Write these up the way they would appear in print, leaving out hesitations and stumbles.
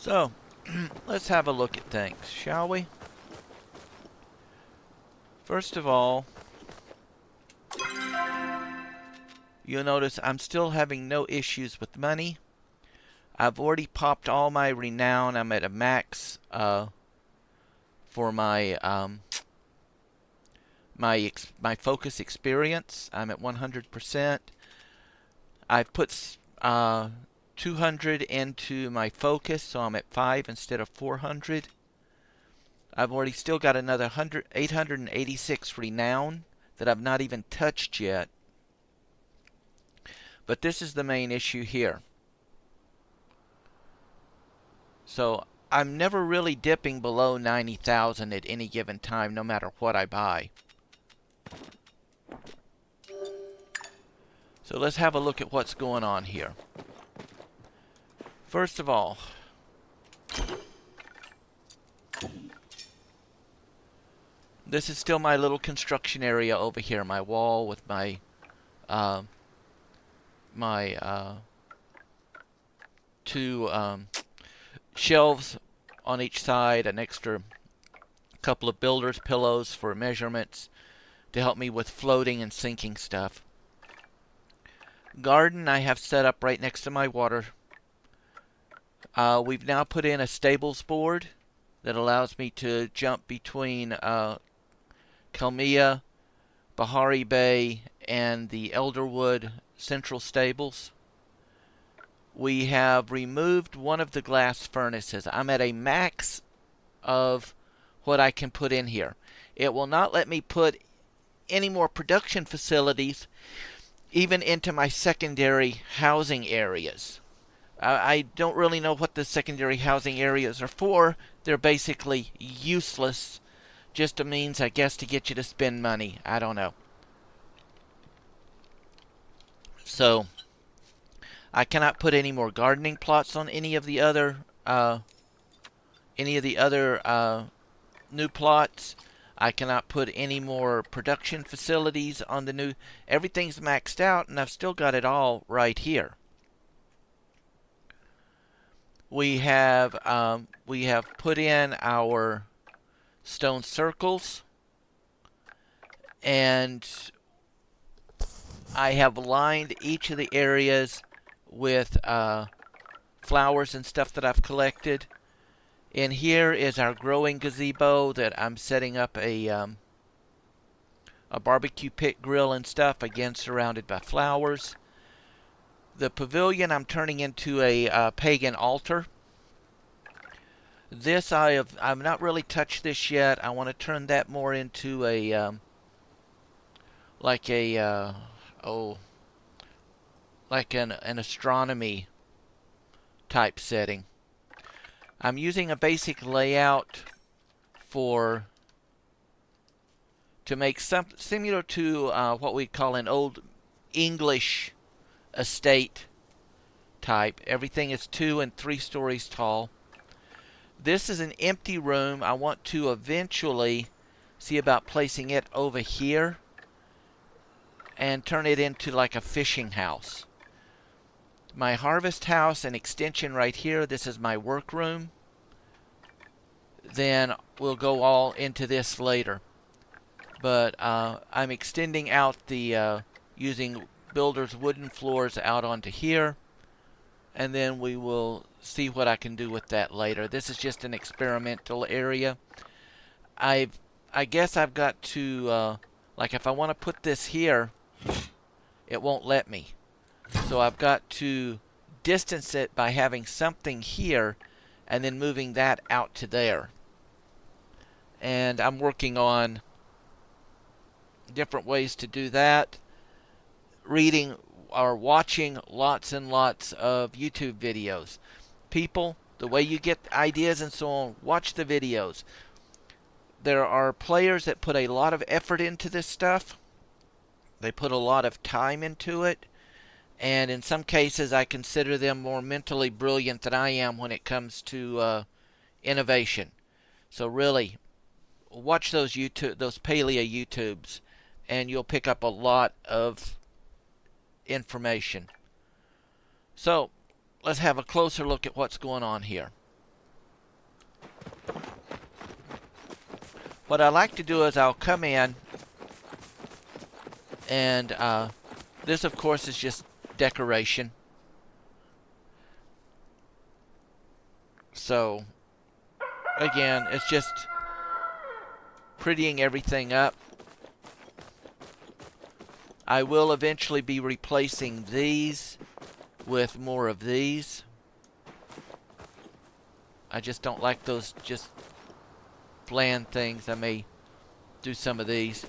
So, let's have a look at things, shall we? First of all, you'll notice I'm still having no issues with money. I've already popped all my renown. I'm at a max for my focus experience. I'm at 100%. I've put 200 into my focus, so I'm at 5 instead of 400. I've already still got another 886 renown that I've not even touched yet. But this is the main issue here. So I'm never really dipping below 90,000 at any given time, no matter what I buy. So let's have a look at what's going on here. First of all, this is still my little construction area over here, my wall with my two shelves on each side, an extra couple of builder's pillows for measurements to help me with floating and sinking stuff. Garden I have set up right next to my water. We've now put in a stables board that allows me to jump between Kalmia, Bahari Bay, and the Elderwood Central Stables. We have removed one of the glass furnaces. I'm at a max of what I can put in here. It will not let me put any more production facilities even into my secondary housing areas. I don't really know what the secondary housing areas are for. They're basically useless. Just a means, I guess, to get you to spend money. I don't know. So, I cannot put any more gardening plots on any of the other new plots. I cannot put any more production facilities on the new. Everything's maxed out, and I've still got it all right here. We have put in our stone circles, and I have lined each of the areas with flowers and stuff that I've collected. In here is our growing gazebo that I'm setting up a barbecue pit grill and stuff, again surrounded by flowers. The pavilion I'm turning into a pagan altar. This I've not really touched this yet. I want to turn that more into a like an astronomy type setting. I'm using a basic layout to make something similar to what we call an old English estate type. Everything is 2 and 3 stories tall. This is an empty room. I want to eventually see about placing it over here and turn it into like a fishing house. My harvest house and extension right here. This is my workroom. Then we'll go all into this later. But I'm extending out the using builder's wooden floors out onto here, and then we will see what I can do with that later. This is just an experimental area. I guess I've got to like if I want to put this here, it won't let me. So I've got to distance it by having something here and then moving that out to there. And I'm working on different ways to do that. Reading or watching lots and lots of YouTube videos. People, the way you get ideas and so on, watch the videos. There are players that put a lot of effort into this stuff. They put a lot of time into it. And in some cases, I consider them more mentally brilliant than I am when it comes to innovation. So really, watch those Palia YouTubes, and you'll pick up a lot of information. So let's have a closer look at what's going on here. what I like to do is I'll come in and this of course is just decoration. So again, it's just prettying everything up. I will eventually be replacing these with more of these. I just don't like those just bland things. I may do some of these.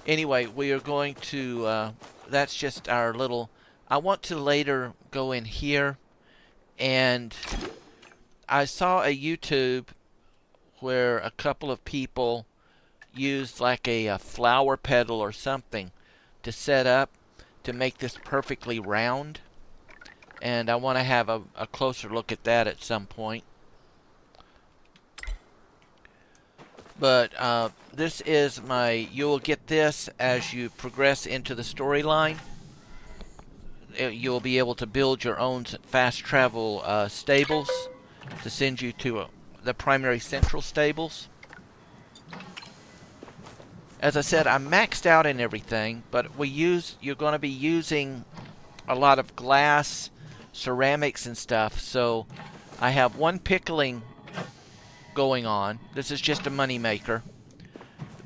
Anyway, we are going to, that's just our little, I want to later go in here, and I saw a YouTube where a couple of people used like a flower petal or something to set up to make this perfectly round. And I want to have a closer look at that at some point. But this is my, you will get this as you progress into the storyline. You'll be able to build your own fast travel stables to send you to the primary central stables. As I said, I'm maxed out in everything, but you're going to be using a lot of glass, ceramics and stuff. So I have one pickling going on. This is just a money maker.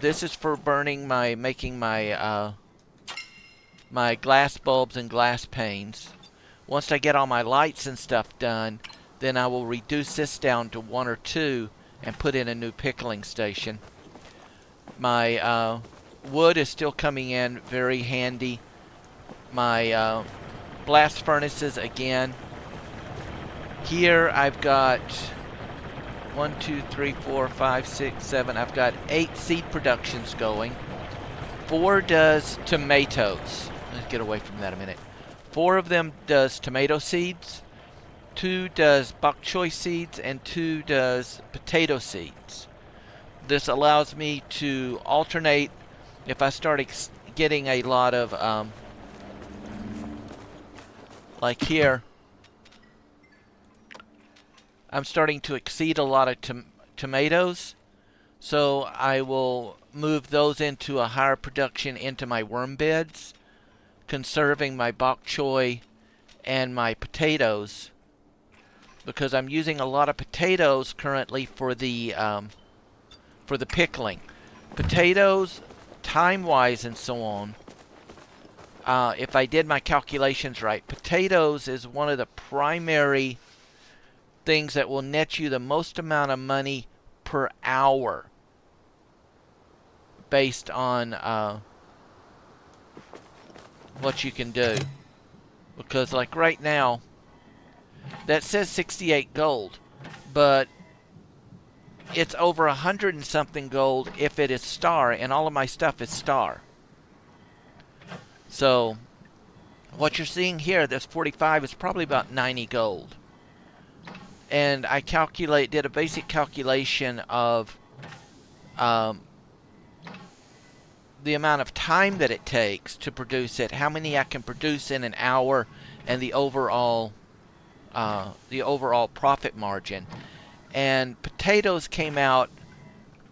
This is for making my my glass bulbs and glass panes. Once I get all my lights and stuff done, then I will reduce this down to 1 or 2 and put in a new pickling station. My wood is still coming in very handy. My blast furnaces again. Here I've got 1, 2, 3, 4, 5, 6, 7. I've got 8 seed productions going. 4 does tomatoes. Let's get away from that a minute. 4 of them does tomato seeds. 2 does bok choy seeds, and 2 does potato seeds. This allows me to alternate if I start getting a lot of, like here, I'm starting to exceed a lot of tomatoes, so I will move those into a higher production into my worm beds, conserving my bok choy and my potatoes, because I'm using a lot of potatoes currently for the pickling. Potatoes, time-wise and so on, if I did my calculations right, potatoes is one of the primary things that will net you the most amount of money per hour based on what you can do. Because like right now, that says 68 gold, but it's over 100 and something gold if it is star, and all of my stuff is star. So what you're seeing here, this 45, is probably about 90 gold. And I did a basic calculation of the amount of time that it takes to produce it, how many I can produce in an hour, and the overall profit margin. And potatoes came out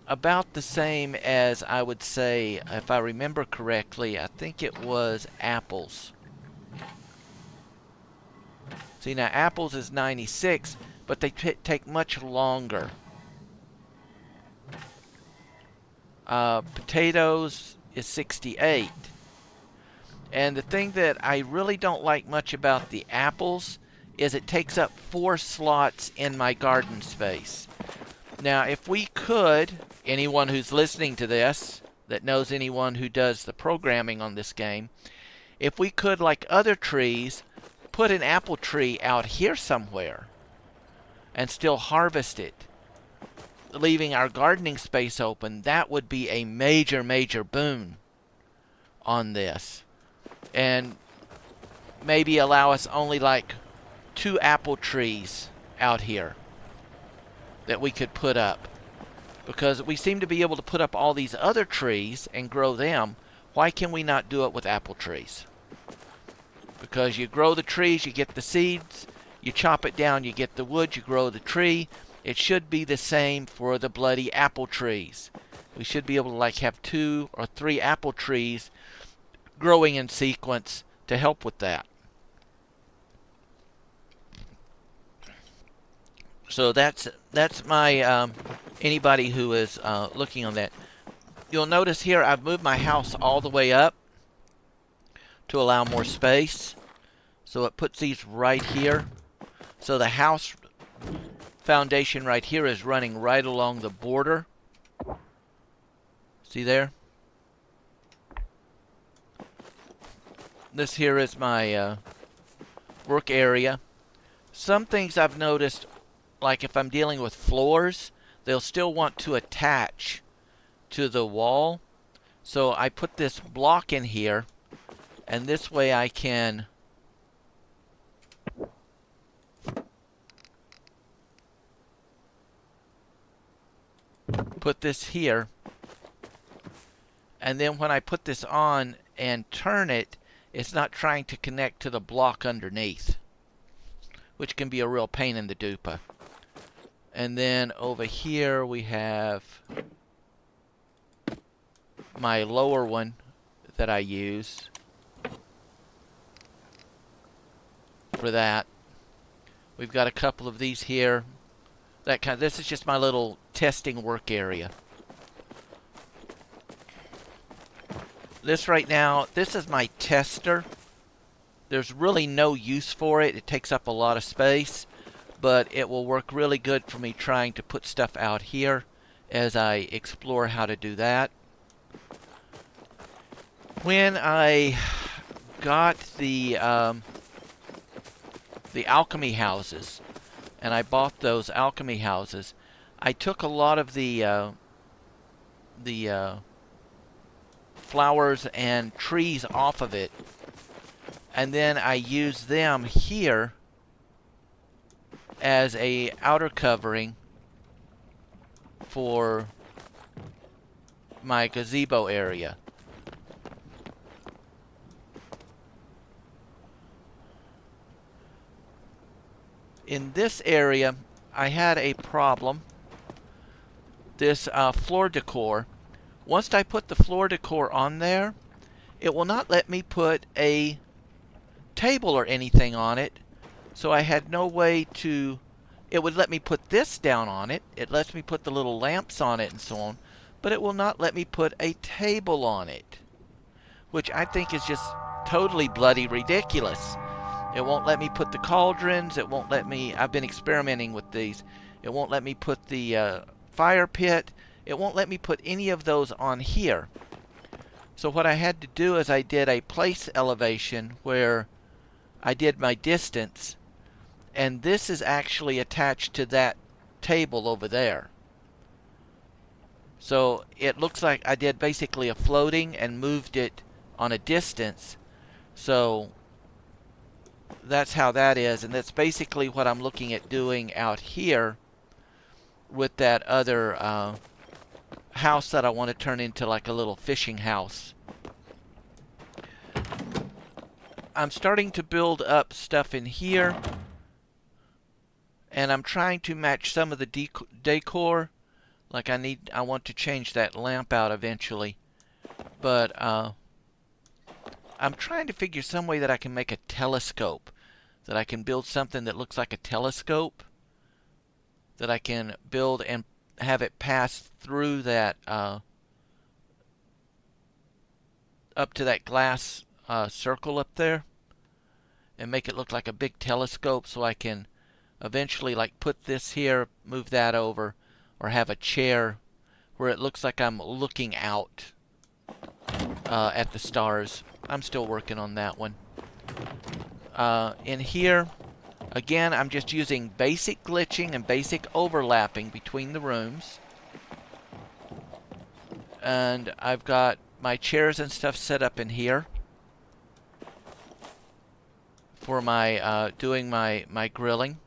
about the same as, I would say, if I remember correctly, I think it was apples. See, now apples is 96, but they take much longer. Potatoes is 68. And the thing that I really don't like much about the apples is it takes up 4 slots in my garden space. Now, if we could, anyone who's listening to this, that knows anyone who does the programming on this game, if we could, like other trees, put an apple tree out here somewhere and still harvest it, leaving our gardening space open, that would be a major, major boon on this. And maybe allow us only like 2 apple trees out here that we could put up. Because we seem to be able to put up all these other trees and grow them. Why can we not do it with apple trees? Because you grow the trees, you get the seeds, you chop it down, you get the wood, you grow the tree. It should be the same for the bloody apple trees. We should be able to like have 2 or 3 apple trees growing in sequence to help with that. So that's my anybody who is looking on that. You'll notice here I've moved my house all the way up to allow more space. So it puts these right here. So the house foundation right here is running right along the border. See there? This here is my work area. Some things I've noticed, like if I'm dealing with floors, they'll still want to attach to the wall. So I put this block in here, and this way I can put this here, and then when I put this on and turn it, it's not trying to connect to the block underneath, which can be a real pain in the dupa. And then over here we have my lower one that I use for that. We've got a couple of these here. This is just my little testing work area. This right now, this is my tester. There's really no use for it. It takes up a lot of space, but it will work really good for me trying to put stuff out here as I explore how to do that. When I got the alchemy houses, and I bought those alchemy houses, I took a lot of the flowers and trees off of it, and then I used them here as a outer covering for my gazebo area. In this area, I had a problem. This floor decor. Once I put the floor decor on there, it will not let me put a table or anything on it. So I had no way to... It would let me put this down on it. It lets me put the little lamps on it and so on. But it will not let me put a table on it, which I think is just totally bloody ridiculous. It won't let me put the cauldrons. It won't let me... I've been experimenting with these. It won't let me put the fire pit. It won't let me put any of those on here. So what I had to do is I did a place elevation where I did my distance, and this is actually attached to that table over there. So it looks like I did basically a floating and moved it on a distance. So that's how that is, and that's basically what I'm looking at doing out here with that other house that I want to turn into like a little fishing house. I'm starting to build up stuff in here, and I'm trying to match some of the decor. Like I want to change that lamp out eventually, but I'm trying to figure some way that I can make a telescope, that I can build something that looks like a telescope, that I can build and have it pass through that up to that glass circle up there, and make it look like a big telescope, so I can eventually like put this here, move that over, or have a chair where it looks like I'm looking out at the stars. I'm still working on that one. In here, again, I'm just using basic glitching and basic overlapping between the rooms. And I've got my chairs and stuff set up in here for my doing my grilling.